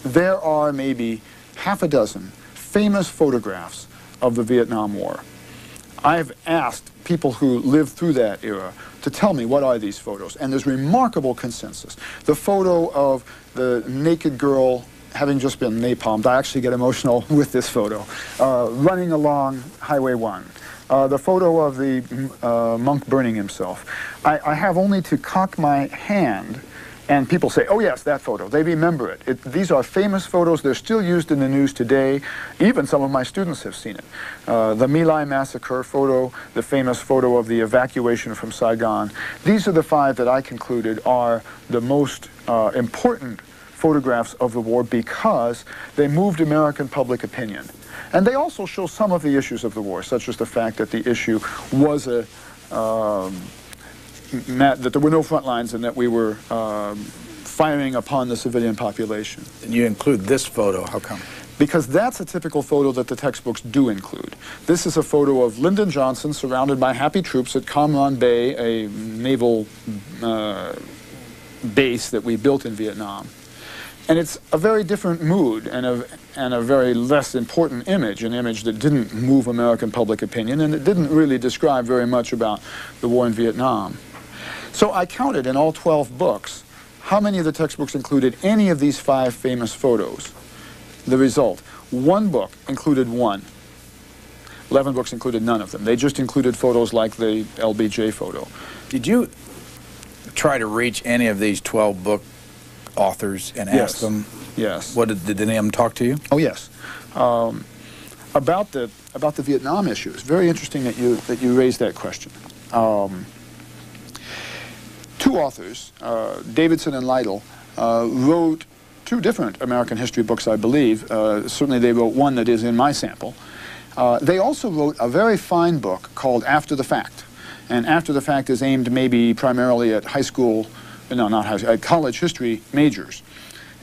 There are maybe half a dozen famous photographs of the Vietnam War. I've asked people who lived through that era to tell me what are these photos, and there's remarkable consensus. The photo of the naked girl having just been napalmed, I actually get emotional with this photo, running along Highway 1. The photo of the monk burning himself. I have only to cock my hand and people say, oh yes, that photo. They remember it. These are famous photos. They're still used in the news today. Even some of my students have seen it. The My Lai massacre photo, the famous photo of the evacuation from Saigon. These are the 5 that I concluded are the most important photographs of the war because they moved American public opinion. And they also show some of the issues of the war, such as the fact that the issue was that there were no front lines and that we were firing upon the civilian population. And you include this photo, how come? Because that's a typical photo that the textbooks do include. This is a photo of Lyndon Johnson surrounded by happy troops at Cam Ranh Bay, a naval base that we built in Vietnam. And it's a very different mood and a very less important image, an image that didn't move American public opinion and it didn't really describe very much about the war in Vietnam. So I counted in all 12 books how many of the textbooks included any of these 5 famous photos. The result, 1 book included 1. 11 books included none of them. They just included photos like the LBJ photo. Did you try to reach any of these 12 book authors and ask them? Yes. What did any of them talk to you? Oh yes. About the Vietnam issue, it's very interesting that you raised that question. 2 authors, Davidson and Lytle, wrote 2 different American history books, I believe. Certainly they wrote one that is in my sample. They also wrote a very fine book called After the Fact. And After the Fact is aimed maybe primarily at high school, no, not high school, at college history majors.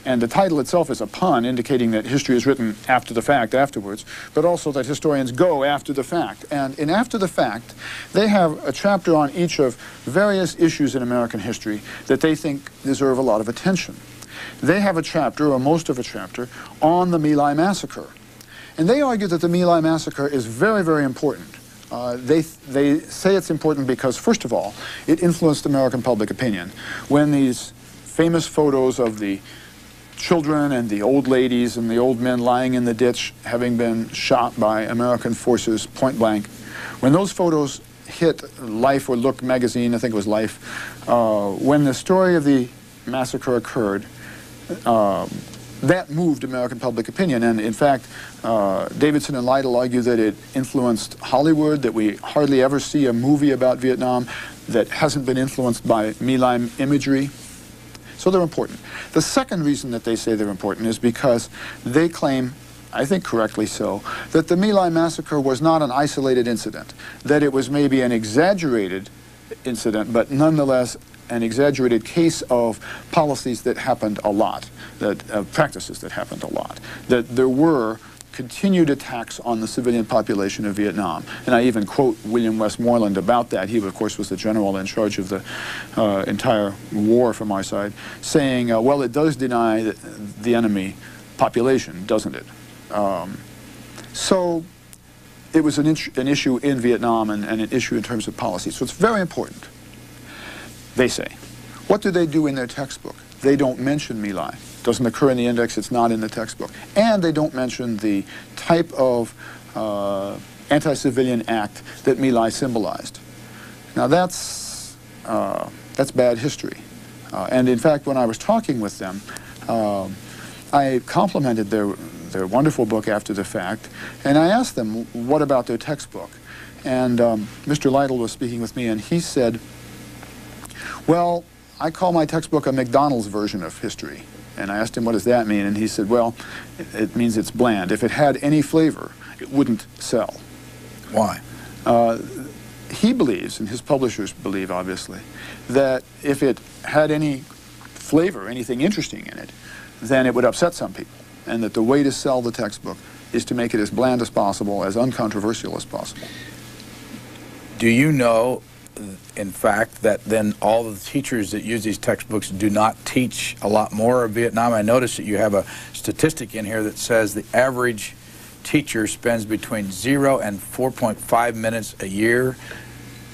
And the title itself is a pun indicating that history is written after the fact, afterwards, but also that historians go after the fact. And in After the Fact, they have a chapter on each of various issues in American history that they think deserve a lot of attention. They have a chapter, or most of a chapter, on the My Lai massacre. And they argue that the My Lai massacre is very, very important. They say it's important because, first of all, it influenced American public opinion. When these famous photos of the children and the old ladies and the old men lying in the ditch having been shot by American forces point blank, when those photos hit Life or Look magazine, I think it was Life, when the story of the massacre occurred, that moved American public opinion. And in fact, Davidson and Lytle argue that it influenced Hollywood, that we hardly ever see a movie about Vietnam that hasn't been influenced by My Lai imagery. So they're important. The second reason that they say they're important is because they claim, I think correctly so, that the My Lai massacre was not an isolated incident, that it was maybe an exaggerated incident, but nonetheless an exaggerated case of policies that happened a lot, that practices that happened a lot, that there were continued attacks on the civilian population of Vietnam. And I even quote William Westmoreland about that. He, of course, was the general in charge of the entire war from our side, saying, well, it does deny the enemy population, doesn't it? So it was an issue in Vietnam and an issue in terms of policy. So it's very important, they say. What do they do in their textbook? They don't mention My Lai. Doesn't occur in the index, it's not in the textbook. And they don't mention the type of anti-civilian act that My Lai symbolized. Now that's bad history. And in fact, when I was talking with them, I complimented their wonderful book after the fact, and I asked them, what about their textbook? And Mr. Lytle was speaking with me, and he said, well, I call my textbook a McDonald's version of history. And I asked him, what does that mean? And he said, well, it means it's bland. If it had any flavor, it wouldn't sell. Why? He believes, and his publishers believe, obviously, that if it had any flavor, anything interesting in it, then it would upset some people. And that the way to sell the textbook is to make it as bland as possible, as uncontroversial as possible. Do you know, in fact, that then all the teachers that use these textbooks do not teach a lot more of Vietnam? I noticed that you have a statistic in here that says the average teacher spends between 0 and 4.5 minutes a year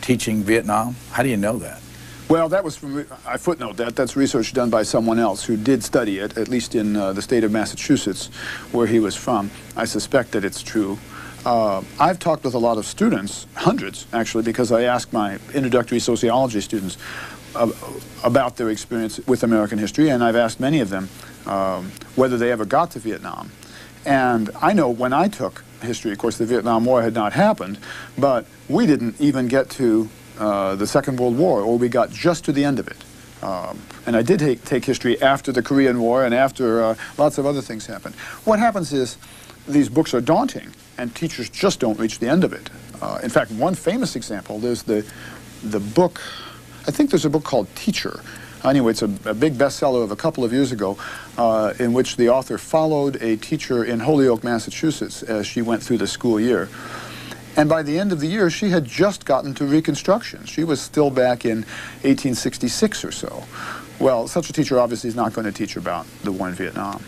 teaching Vietnam. How do you know that? Well, that was from, I footnote that, that's research done by someone else who did study it, at least in the state of Massachusetts, where he was from. I suspect that it's true. I've talked with a lot of students, hundreds actually, because I asked my introductory sociology students about their experience with American history, and I've asked many of them whether they ever got to Vietnam. And I know when I took history, of course the Vietnam War had not happened, but we didn't even get to the Second World War, or we got just to the end of it. And I did take history after the Korean War and after lots of other things happened. What happens is these books are daunting, and teachers just don't reach the end of it. In fact, one famous example, there's the book, I think there's a book called Teacher. Anyway, it's a big bestseller of a couple of years ago, in which the author followed a teacher in Holyoke, Massachusetts, as she went through the school year. And by the end of the year, she had just gotten to Reconstruction. She was still back in 1866 or so. Well, such a teacher obviously is not going to teach about the war in Vietnam.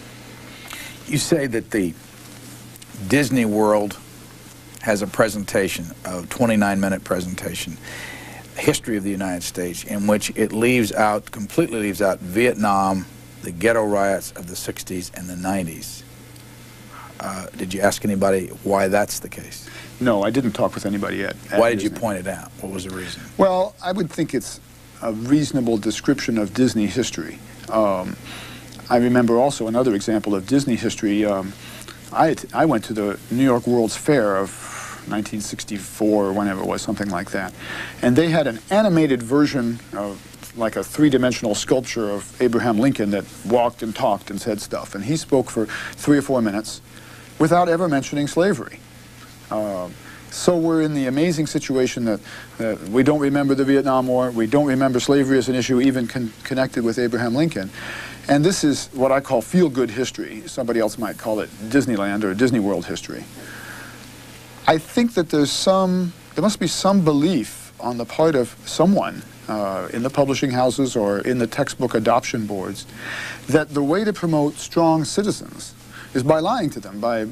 You say that the Disney World has a presentation, a 29-minute presentation, history of the United States, in which it leaves out, completely leaves out Vietnam, the ghetto riots of the 60s and the 90s. Did you ask anybody why that's the case? No, I didn't talk with anybody yet. Why did you point it out? What was the reason? Well, I would think it's a reasonable description of Disney history. I remember also another example of Disney history. I went to the New York World's Fair of 1964 or whenever it was, something like that. And they had an animated version of like a three-dimensional sculpture of Abraham Lincoln that walked and talked and said stuff. And he spoke for 3 or 4 minutes without ever mentioning slavery. So we're in the amazing situation that we don't remember the Vietnam War, we don't remember slavery as an issue even connected with Abraham Lincoln. And this is what I call feel-good history. Somebody else might call it Disneyland or Disney World history. I think that there must be some belief on the part of someone in the publishing houses or in the textbook adoption boards that the way to promote strong citizens is by lying to them, by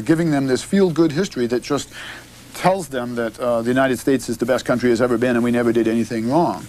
giving them this feel-good history that just tells them that the United States is the best country has ever been and we never did anything wrong.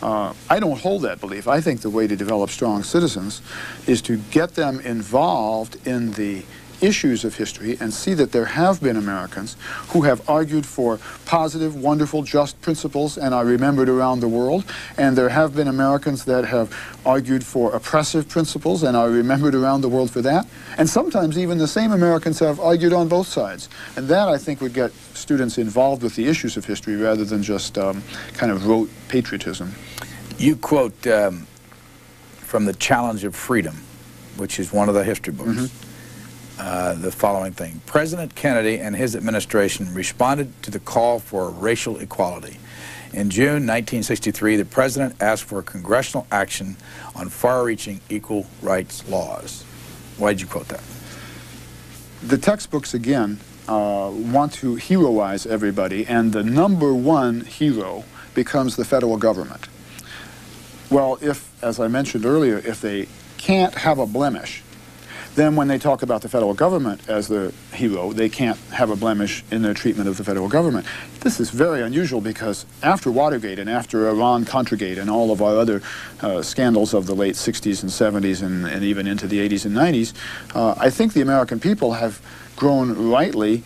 I don't hold that belief. I think the way to develop strong citizens is to get them involved in the issues of history and see that there have been Americans who have argued for positive, wonderful, just principles and are remembered around the world, and there have been Americans that have argued for oppressive principles and are remembered around the world for that, and sometimes even the same Americans have argued on both sides. And that, I think, would get students involved with the issues of history rather than just kind of rote patriotism. You quote from The Challenge of Freedom, which is one of the history books. the following thing. President Kennedy and his administration responded to the call for racial equality. In June 1963, the president asked for congressional action on far-reaching equal rights laws. Why did you quote that? The textbooks, again, want to heroize everybody, and the number one hero becomes the federal government. Well, if, as I mentioned earlier, if they can't have a blemish, then when they talk about the federal government as the hero, they can't have a blemish in their treatment of the federal government. This is very unusual because after Watergate and after Iran-Contragate and all of our other scandals of the late 60s and 70s and even into the 80s and 90s, I think the American people have grown rightly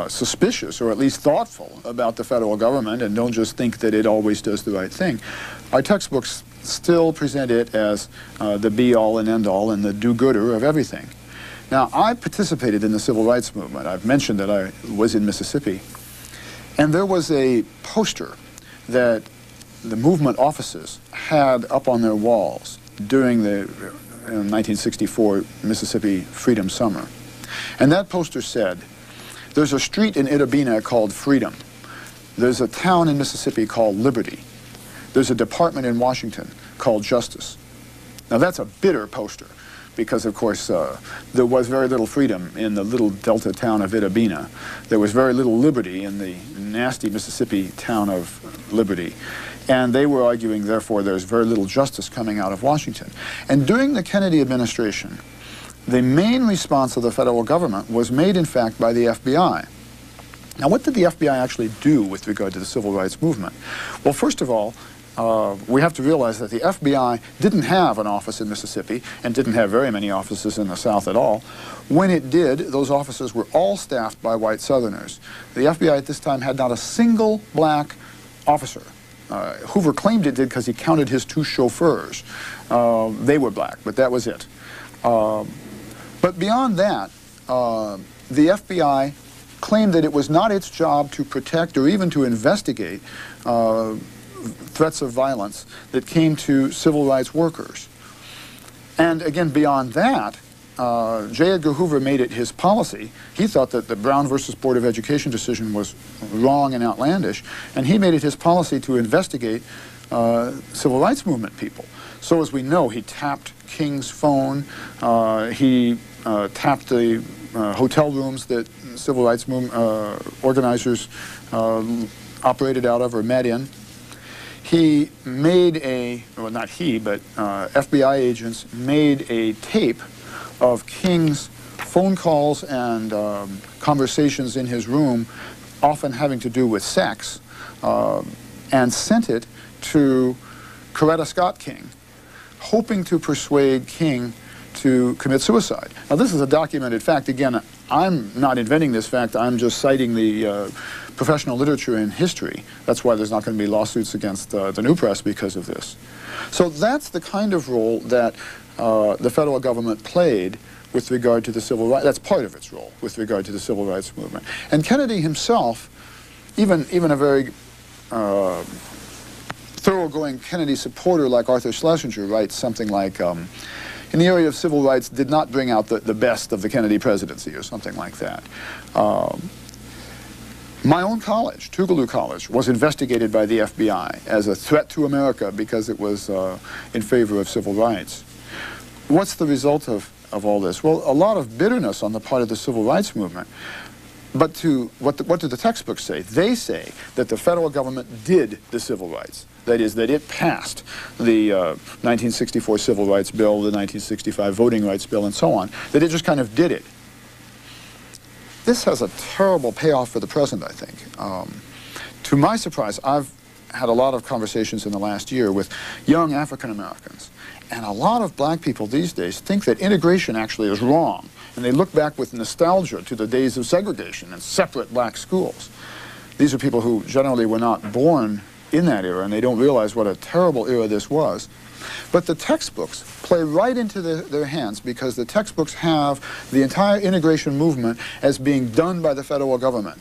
suspicious or at least thoughtful about the federal government and don't just think that it always does the right thing. Our textbooks still present it as the be-all and end-all and the do-gooder of everything. Now, I participated in the civil rights movement. I've mentioned that I was in Mississippi. And there was a poster that the movement offices had up on their walls during the 1964 Mississippi Freedom Summer. And that poster said, there's a street in Itta Bena called Freedom. There's a town in Mississippi called Liberty. There's a department in Washington called Justice. Now that's a bitter poster because, of course, there was very little freedom in the little delta town of Itta Bena. There was very little liberty in the nasty Mississippi town of Liberty. And they were arguing, therefore, there's very little justice coming out of Washington. And during the Kennedy administration, the main response of the federal government was made, in fact, by the FBI. Now, what did the FBI actually do with regard to the civil rights movement? Well, first of all, we have to realize that the FBI didn't have an office in Mississippi and didn't have very many offices in the South at all. When it did, those offices were all staffed by white Southerners. The FBI at this time had not a single black officer. Hoover claimed it did because he counted his 2 chauffeurs. They were black, but that was it. But beyond that, the FBI claimed that it was not its job to protect or even to investigate threats of violence that came to civil rights workers. And again, beyond that, J. Edgar Hoover made it his policy. He thought that the Brown versus Board of Education decision was wrong and outlandish, and he made it his policy to investigate civil rights movement people. So as we know, he tapped King's phone, he tapped the hotel rooms that civil rights organizers operated out of or met in. He made a, well, not he, but FBI agents made a tape of King's phone calls and conversations in his room, often having to do with sex, and sent it to Coretta Scott King, hoping to persuade King to commit suicide. Now, this is a documented fact. Again, I'm not inventing this fact. I'm just citing the professional literature in history. That's why there's not going to be lawsuits against the New Press because of this. So that's the kind of role that the federal government played with regard to the civil rights. That's part of its role with regard to the civil rights movement. And Kennedy himself, even a very thoroughgoing Kennedy supporter like Arthur Schlesinger, writes something like, in the area of civil rights, did not bring out the best of the Kennedy presidency, or something like that. My own college, Tougaloo College, was investigated by the FBI as a threat to America because it was in favor of civil rights. What's the result of all this? Well, a lot of bitterness on the part of the civil rights movement. But what do the textbooks say? They say that the federal government did the civil rights. That is, that it passed the 1964 Civil Rights Bill, the 1965 Voting Rights Bill, and so on. That it just kind of did it. This has a terrible payoff for the present, I think. To my surprise, I've had a lot of conversations in the last year with young African Americans. And a lot of black people these days think that integration actually is wrong. And they look back with nostalgia to the days of segregation and separate black schools. These are people who generally were not born in that era, and they don't realize what a terrible era this was. But the textbooks play right into their hands because the textbooks have the entire integration movement as being done by the federal government,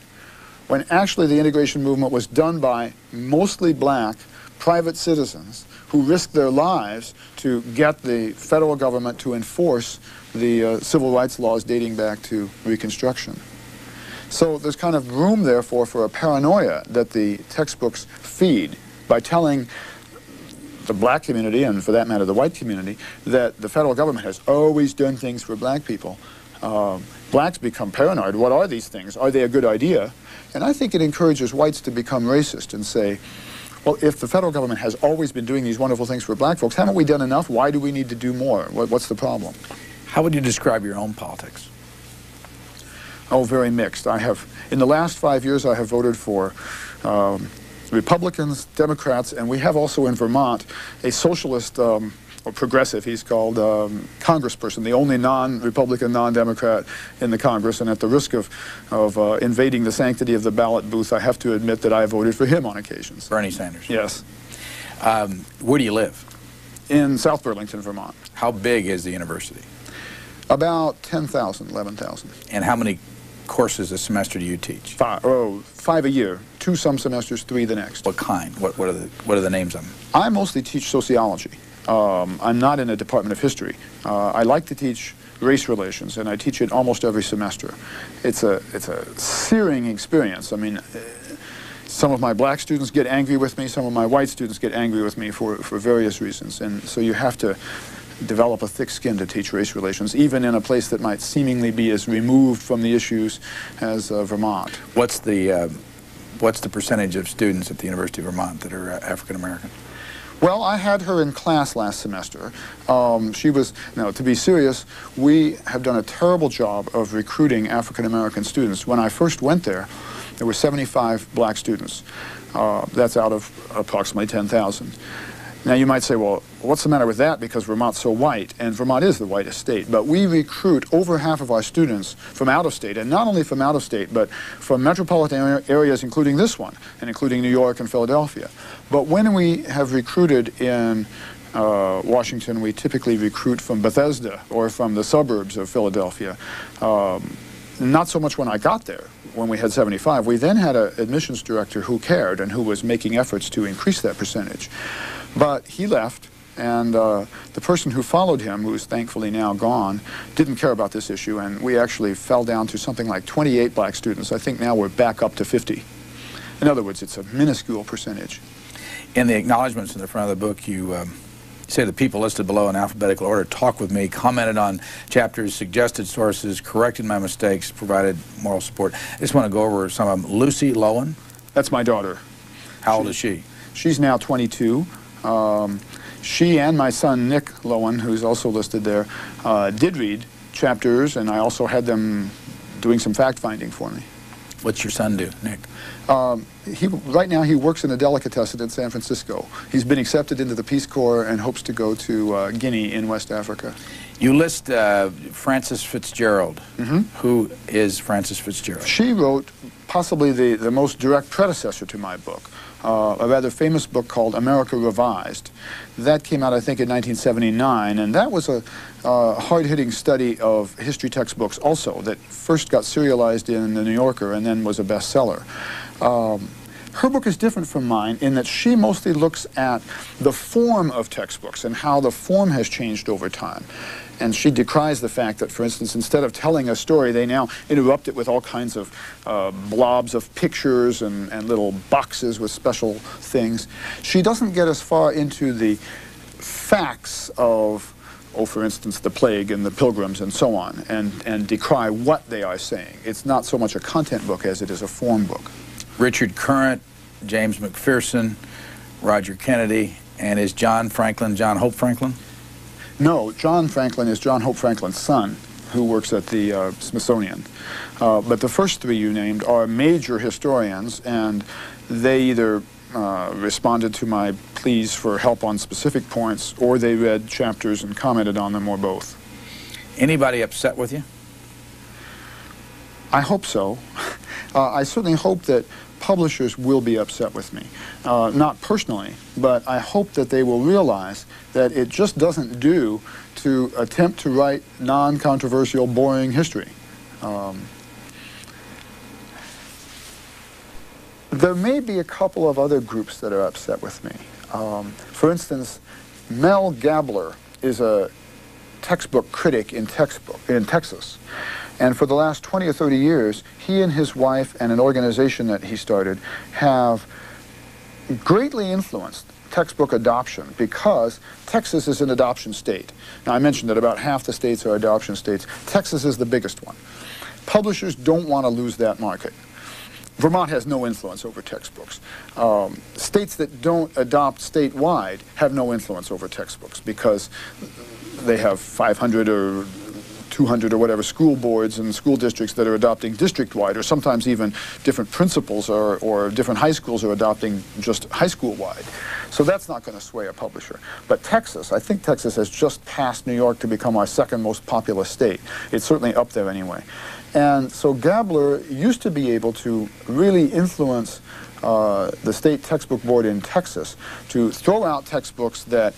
when actually the integration movement was done by mostly black private citizens who risked their lives to get the federal government to enforce the civil rights laws dating back to Reconstruction. So there's kind of room, therefore, for a paranoia that the textbooks feed by telling the black community, and for that matter the white community, that the federal government has always done things for black people. Blacks become paranoid. What are these things? Are they a good idea? And I think it encourages whites to become racist and say, well, if the federal government has always been doing these wonderful things for black folks, haven't we done enough? Why do we need to do more? What's the problem? How would you describe your own politics? Oh, very mixed. In the last 5 years, I have voted for Republicans, Democrats, and we have also in Vermont a socialist, or progressive, he's called, congressperson, the only non-Republican, non-Democrat in the Congress, and at the risk of invading the sanctity of the ballot booth, I have to admit that I voted for him on occasions. Bernie Sanders. Yes. Where do you live? In South Burlington, Vermont. How big is the university? About 10,000, 11,000. And how many courses a semester do you teach? Five a year. 2 some semesters, 3 the next. What kind? What are the names of them? I mostly teach sociology. I'm not in a department of history. I like to teach race relations, and I teach it almost every semester. It's a searing experience. I mean, some of my black students get angry with me, some of my white students get angry with me for various reasons, and so you have to develop a thick skin to teach race relations, even in a place that might seemingly be as removed from the issues as Vermont. What's the percentage of students at the University of Vermont that are African American? Well, I had her in class last semester. She was, no, to be serious, we have done a terrible job of recruiting African American students. When I first went there were 75 black students. That's out of approximately 10,000. Now you might say, well, what's the matter with that, because Vermont's so white, and Vermont is the whitest state, but we recruit over half of our students from out of state, and not only from out of state, but from metropolitan areas including this one, and including New York and Philadelphia. But when we have recruited in Washington, we typically recruit from Bethesda or from the suburbs of Philadelphia. Not so much when I got there, when we had 75. We then had an admissions director who cared and who was making efforts to increase that percentage. But he left, and the person who followed him, who is thankfully now gone, didn't care about this issue, and we actually fell down to something like 28 black students. I think now we're back up to 50. In other words, it's a minuscule percentage. In the acknowledgments in the front of the book, you say the people listed below in alphabetical order talked with me, commented on chapters, suggested sources, corrected my mistakes, provided moral support. I just want to go over some of them. Lucy Lowen. That's my daughter. How old is she? She's now 22. She and my son, Nick Lowen, who's also listed there, did read chapters, and I also had them doing some fact-finding for me. What's your son do, Nick? Right now he works in a delicatessen in San Francisco. He's been accepted into the Peace Corps and hopes to go to Guinea in West Africa. You list Frances Fitzgerald. Mm-hmm. Who is Frances Fitzgerald? She wrote possibly the most direct predecessor to my book, a rather famous book called America Revised. That came out, I think, in 1979, and that was a hard-hitting study of history textbooks also that first got serialized in the New Yorker and then was a bestseller. Her book is different from mine in that she mostly looks at the form of textbooks and how the form has changed over time. And she decries the fact that, for instance, instead of telling a story, they now interrupt it with all kinds of blobs of pictures and little boxes with special things. She doesn't get as far into the facts of, oh, for instance, the plague and the pilgrims and so on, and decry what they are saying. It's not so much a content book as it is a form book. Richard Current, James McPherson, Roger Kennedy, and is John Franklin John Hope Franklin? No, John Franklin is John Hope Franklin's son, who works at the Smithsonian. But the first 3 you named are major historians, and they either responded to my pleas for help on specific points, or they read chapters and commented on them, or both. Anybody upset with you? I hope so. I certainly hope that publishers will be upset with me. Not personally, but I hope that they will realize that it just doesn't do to attempt to write non-controversial, boring history. There may be a couple of other groups that are upset with me. For instance, Mel Gabler is a textbook critic in Texas. And for the last 20 or 30 years, he and his wife and an organization that he started have greatly influenced textbook adoption because Texas is an adoption state. Now, I mentioned that about half the states are adoption states. Texas is the biggest one. Publishers don't want to lose that market. Vermont has no influence over textbooks. States that don't adopt statewide have no influence over textbooks because they have 500 or 200 or whatever school boards and school districts that are adopting district-wide, or sometimes even different principals or different high schools are adopting just high school-wide. So that's not going to sway a publisher. But Texas, I think Texas has just passed New York to become our second most populous state. It's certainly up there anyway. And so Gabler used to be able to really influence the state textbook board in Texas to throw out textbooks that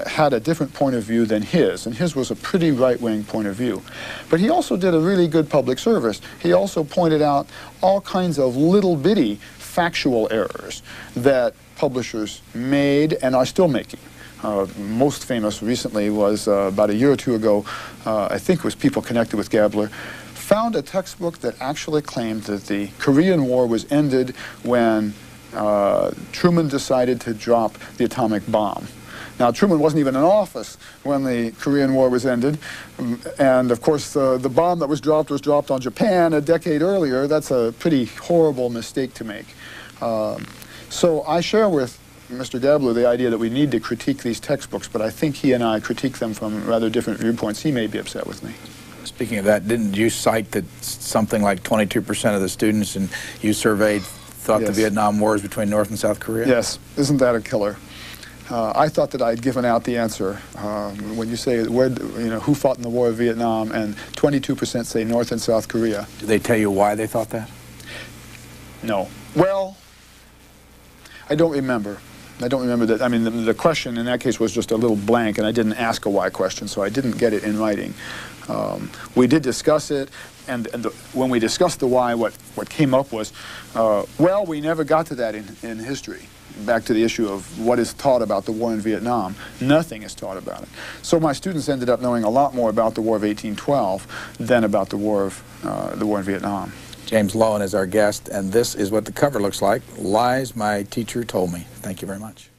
had a different point of view than his, and his was a pretty right-wing point of view. But he also did a really good public service. He also pointed out all kinds of little bitty factual errors that publishers made and are still making. Most famous recently was about a year or two ago, I think it was people connected with Gabler, found a textbook that actually claimed that the Korean War was ended when Truman decided to drop the atomic bomb. Now, Truman wasn't even in office when the Korean War was ended, and of course the bomb that was dropped on Japan a decade earlier. That's a pretty horrible mistake to make. So I share with Mr. Gabler the idea that we need to critique these textbooks, but I think he and I critique them from rather different viewpoints. He may be upset with me. Speaking of that, didn't you cite that something like 22% of the students you surveyed thought the Vietnam War was between North and South Korea? Yes. Isn't that a killer? I thought that I'd given out the answer. When you say, who fought in the War of Vietnam, and 22% say North and South Korea. Did they tell you why they thought that? No. Well, I don't remember. I don't remember that. I mean, the question in that case was just a little blank, and I didn't ask a why question, so I didn't get it in writing. We did discuss it, and when we discussed the why, what came up was, well, we never got to that in history. Back to the issue of what is taught about the war in Vietnam. Nothing is taught about it. So my students ended up knowing a lot more about the War of 1812 than about the war in Vietnam. James Lowen is our guest, and this is what the cover looks like. Lies My Teacher Told Me. Thank you very much.